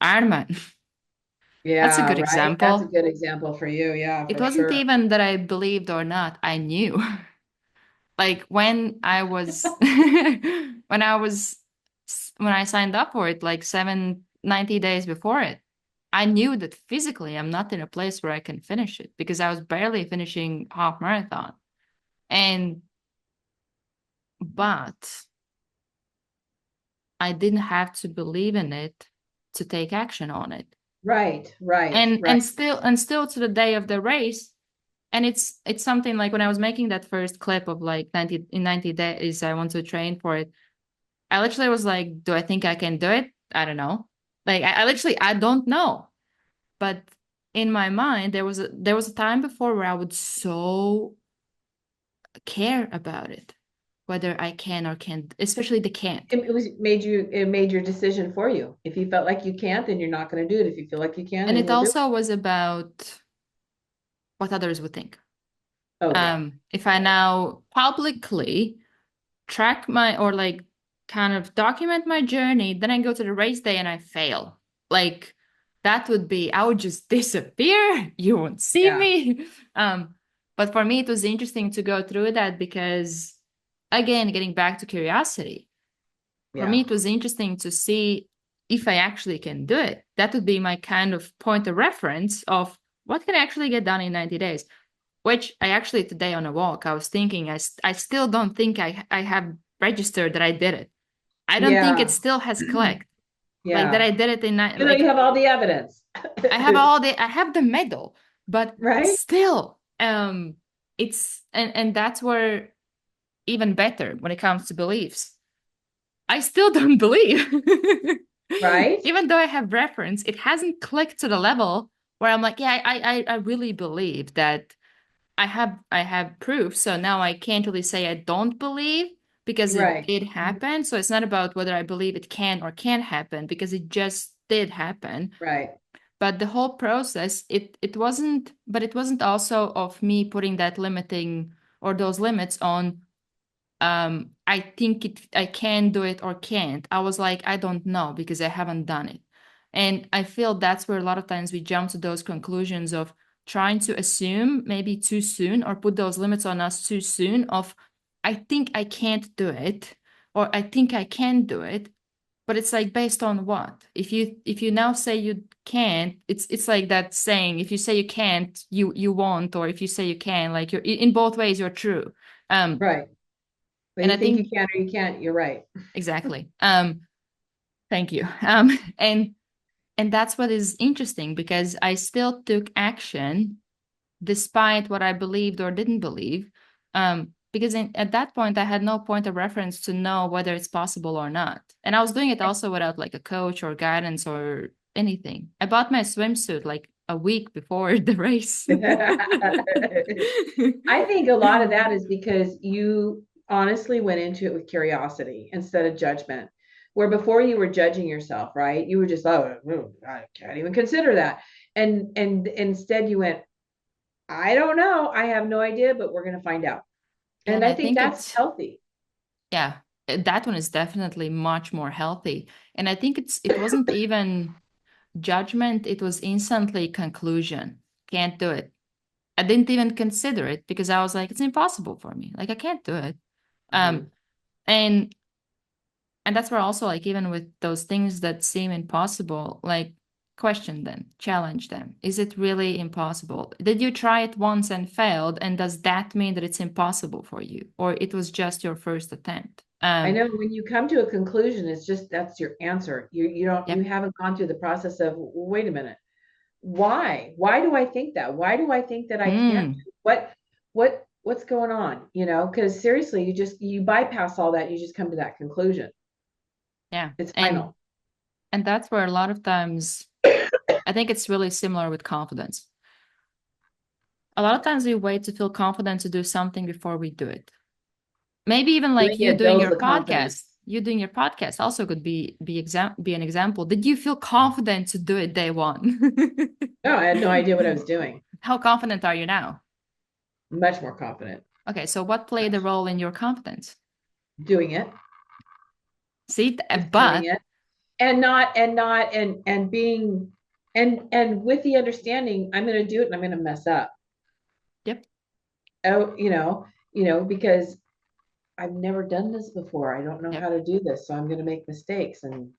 Ironman. That's a Yeah, good right. That's a example. good example for you. Yeah, It for wasn't sure. even that I believed or not, I knew. Like when I was when I was when I signed up for it, like 90 days before it, I knew that physically I'm not in a place where I can finish it because I was barely finishing half marathon. And but I didn't have to believe in it to take action on it. Right, right, And right. still to the day of the race, and it's something like when I was making that first clip of like 90 days I want to train for it. I literally was like, do I think I can do it? I don't know. Like I literally I don't know. But in my mind, there was a time before where I would so care about it, whether I can or can't, especially the can't. It made your decision for you. If you felt like you can't, then you're not going to do it. If you feel like you can, And then it you'll do it. also was about what others would think. Oh yeah. If I now publicly track my or like kind of document my journey, then I go to the race day and I fail. Like that would be I would just disappear. You won't see Yeah. me. Um, but for me, it was interesting to go through that because again, getting back to curiosity, for me, Yeah. it was interesting to see if I actually can do it. That would be my kind of point of reference of what can I actually get done in 90 days. Which I actually today on a walk, I was thinking I still don't think I have registered that I did it. I don't think it Yeah. still has clicked. Like that Yeah. I did it in You know, you like have all the evidence. I have the medal, but Right? still, it's and that's where even better when it comes to beliefs. I still don't believe. Right? Even though I have reference, it hasn't clicked to the level where I'm like, yeah, I really believe that I have proof. So now I can't really say I don't believe because it Right. did happen. So it's not about whether I believe it can or can't happen because it just did happen. Right. But the whole process, it wasn't, but it wasn't also of me putting that limiting or those limits on I think I can do it or can't. I was like, I don't know because I haven't done it. And I feel that's where a lot of times we jump to those conclusions of trying to assume maybe too soon or put those limits on us too soon of I think I can't do it or I think I can do it. But it's like based on what? If you now say you can't, it's like that saying, if you say you can't, you won't, or if you say you can, like you're in both ways you're true. Um, Right. But and you I think you think can or you can't, you're right. exactly. Thank you. And that's what is interesting because I still took action despite what I believed or didn't believe. Because at that point I had no point of reference to know whether it's possible or not. And I was doing it also without like a coach or guidance or anything. I bought my swimsuit like a week before the race. I think a lot of that is because you honestly went into it with curiosity instead of judgment. Where before you were judging yourself, right? You were just, oh, I can't even consider that. And instead you went, I don't know. I have no idea, but we're going to find out. Yeah, And and I I think think that's it's healthy. yeah, that one is definitely much more healthy. And I think it wasn't even judgment, it was instantly conclusion. Can't do it. I didn't even consider it because I was like, it's impossible for me. Like I can't do it. Mhm. Um, and that's where also like even with those things that seem impossible, like question them, challenge them. Is it really impossible? Did you try it once and failed? And does that mean that it's impossible for you? Or it was just your first attempt? I know when you come to a conclusion, it's just that's your answer. You Yep. haven't gone through the process of, wait a minute, why? Why do I think that? Why do I think that I can't? Mm, What's going on? Because seriously, you bypass all that, you just come to that conclusion. yeah. It's And final. that's where a lot of times I think it's really similar with confidence. A lot of times we wait to feel confident to do something before we do it. Maybe even Doing like you it doing builds your the confidence. podcast. You doing your podcast also could be an example. Did you feel confident to do it day one? No, I had no idea what I was doing. How confident are you now? Much more confident. Okay, so what played a Much. role in your confidence? Doing it, See, just doing but it. and being, and with the understanding, I'm going to do it and I'm going to mess up. Yep. Oh, because I've never done this before. I don't know Yep. how to do this, so I'm going to make mistakes, and